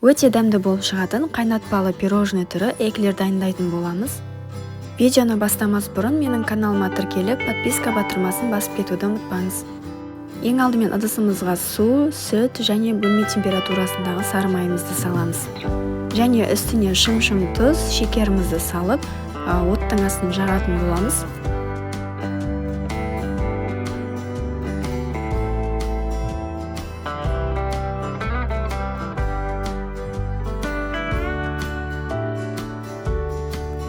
Өте дәмді болып шығатын қайнатпалы пирожный түрі эклер дайындайтын боламыз. Видеоны бастамас бұрын менің каналыма тіркеліп, подписка батырмасын басып кетуді ұмытпаңыз. Ең алдымен ыдысымызға су, сүт және бөлме температурасындағы сары майымызды саламыз. Және үстіне шым-шым тұз, шекерімізді салып, оттың астын жағатын боламыз.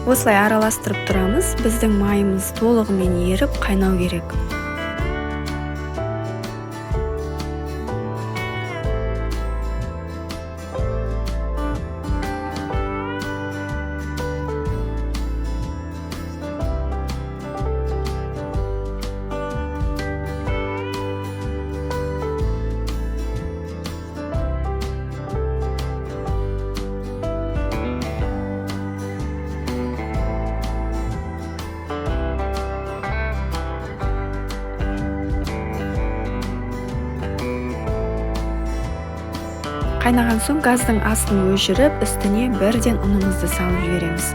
Осылай араластырып тұрамыз. Біздің майымыз толығымен еріп, қайнау керек. Қайнаған соң газдың астын өшіріп, үстіне бірден ұнымызды салып жібереміз.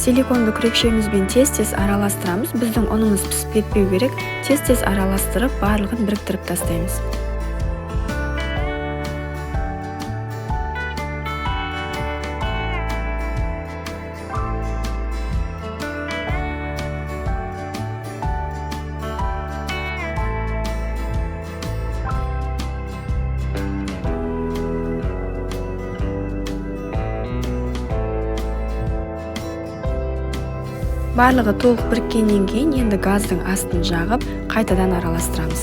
Силиконды күрекшемізбен тез-тез араластырамыз. Біздің ұнымыз пісіп кетпеу керек. Тез-тез араластырып, барлығын біріктіріп тастаймыз. Барлығы толық біріккеннен кейін енді газдың астын жағып, қайтадан араластырамыз.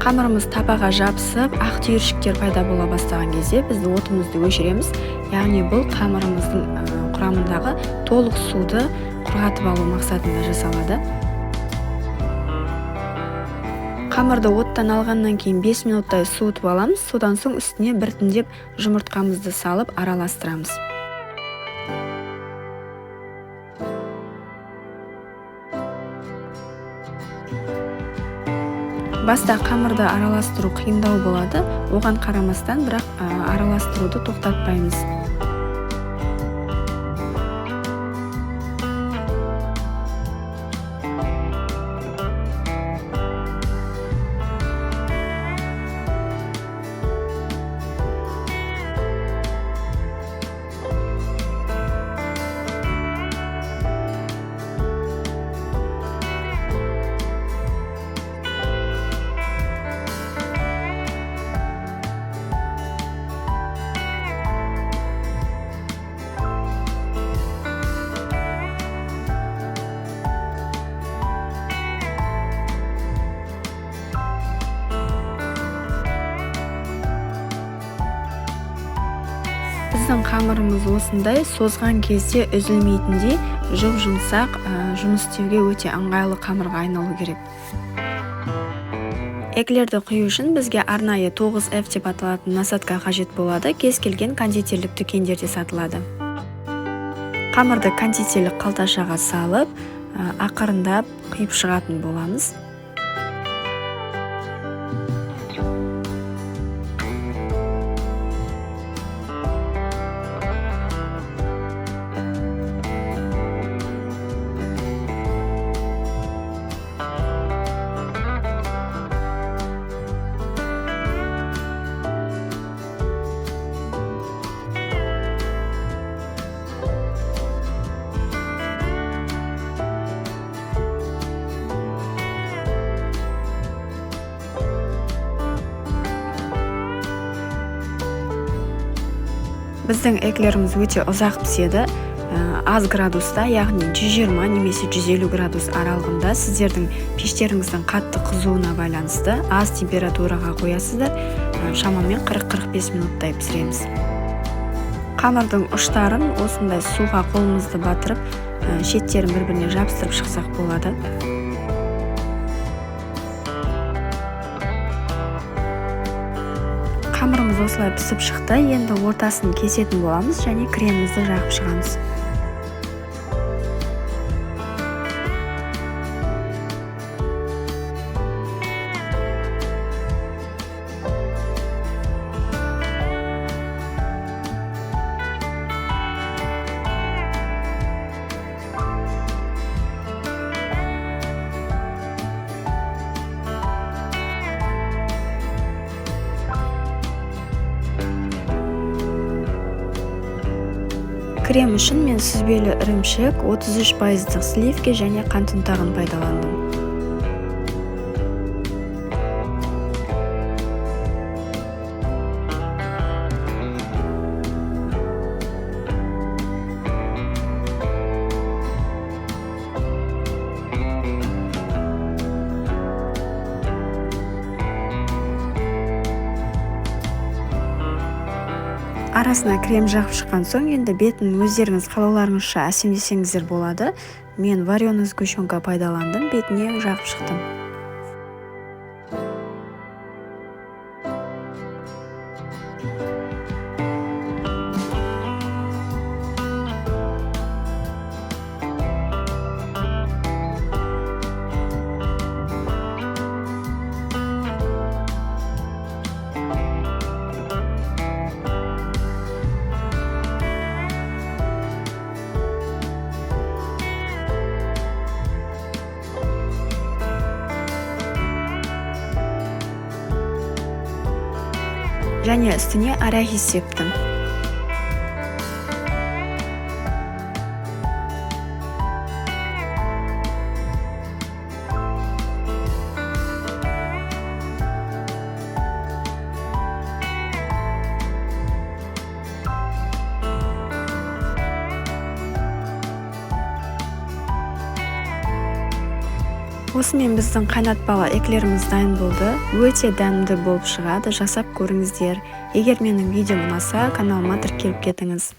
Қамырымыз табаға жабысып, ақ түйіршіктер пайда бола бастаған кезде бізді отымызды өшіреміз. Яғни бұл қамырымыздың құрамындағы толық суды құрғатып алу мақсатында жасалады. Қамырды оттан алғаннан кейін 5 минуттай суытып аламыз. Содан соң үстіне біртіндеп жұмыртқамызды салып араластырамыз. Баста қамырды араластыру қиындау болады. Оған қарамастан, бірақ араластыруды тоқтатпаймыз. Біздің қамырымыз осындай созған кезде үзілмейтіндей жұп-жұмсақ, жұмыс істеуге өте ыңғайлы қамырға айналу керек. Эклерді құю үшін бізге арнайы 9F деп аталатын насадка қажет болады. Кез келген кондитерлік дүкендерде сатылады. Қамырды кондитерлік қалташаға салып, ақырындап құйып шығатын боламыз. Біздің эклеріміз өте ұзақ піседі. Аз градуста, яғни 120 немесе 150 градус аралығында. Сіздердің пештеріңіздің қатты қызуына байланысты аз температураға қоясыздар. Шамамен 40-45 минуттай пісіреміз. Қамырдың ұштарын осындай суға қолымызды батырып, шеттерін бір-біріне жабыстырып шықсақ болады. Қамырымыз осылай пісіп шықты. Енді ортасын кесетін боламыз және кремімізді жағып шығамыз. Крем үшін мен сүзбелі ірімшік, 33% сливки және қант ұнтағын пайдаландым. Арасына крем жағып шыққан соң, енді бетін өздеріңіз қалауларыңызша әсемдесеңіздер болады. Мен вареный сгущенка пайдаландым, бетіне жағып шықтым. Және үстіне арахис септім. Осымен біздің қайнатпалы эклеріміз дайын болды. Өте дәмді болып шығады, жасап көріңіздер. Егер менің видеом ұнаса, каналыма тіркеліп кетіңіз.